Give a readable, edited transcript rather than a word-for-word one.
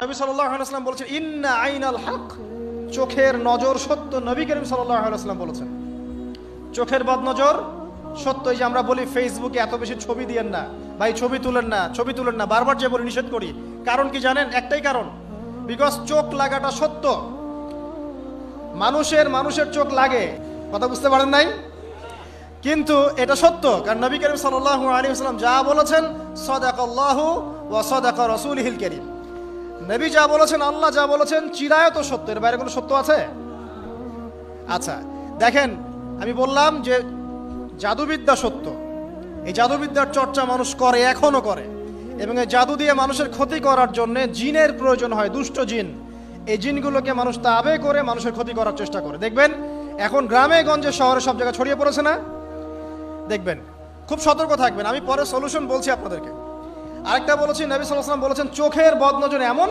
নবী সাল্লাল্লাহু আলাইহি ওয়াসাল্লাম বলেছেন ইন্না আইনাল হক, চোখের নজর সত্য। নবী করিম সাল্লাল্লাহু আলাইহি ওয়াসাল্লাম বলেছেন চোখের বদনজর সত্য। এই যে আমরা বলি ফেসবুকে এত বেশি ছবি দিয়েন না ভাই, ছবি তুলেন না, ছবি তুলেন না, বারবার যে বলি নিষেধ করি। কারণ কি জানেন? একটাই কারণ, বিকজ চোখ লাগাটা সত্য। মানুষের চোখ লাগে, কথা বুঝতে পারেন নাই? কিন্তু এটা সত্য, কারণ নবী করিম সাল্লাল্লাহু আলাইহি ওয়াসাল্লাম যা বলেছেন সাদাকাল্লাহু ওয়া সাদাকা রাসূলুহুল কারীম। নবী যা বলেছেন, আল্লাহ যা বলেছেন চিরায়ত সত্য, এর বাইরে কোনো সত্য আছে? আচ্ছা দেখেন, আমি বললাম যে জাদুবিদ্যা সত্য। এই জাদুবিদ্যার চর্চা মানুষ করে, এখনো করে, এবং এই জাদু দিয়ে মানুষের ক্ষতি করার জন্য জিনের প্রয়োজন হয়, দুষ্ট জিন। এই জিনগুলোকে মানুষ তাবে করে মানুষের ক্ষতি করার চেষ্টা করে। দেখবেন এখন গ্রামে গঞ্জে শহরে সব জায়গায় ছড়িয়ে পড়েছে না? দেখবেন, খুব সতর্ক থাকবেন। আমি পরে সলিউশন বলছি আপনাদেরকে। আরেকটা বলেছি, নবী সাল্লাল্লাহু আলাইহি ওয়াসাল্লাম বলেছেন চোখের বদনজর এমন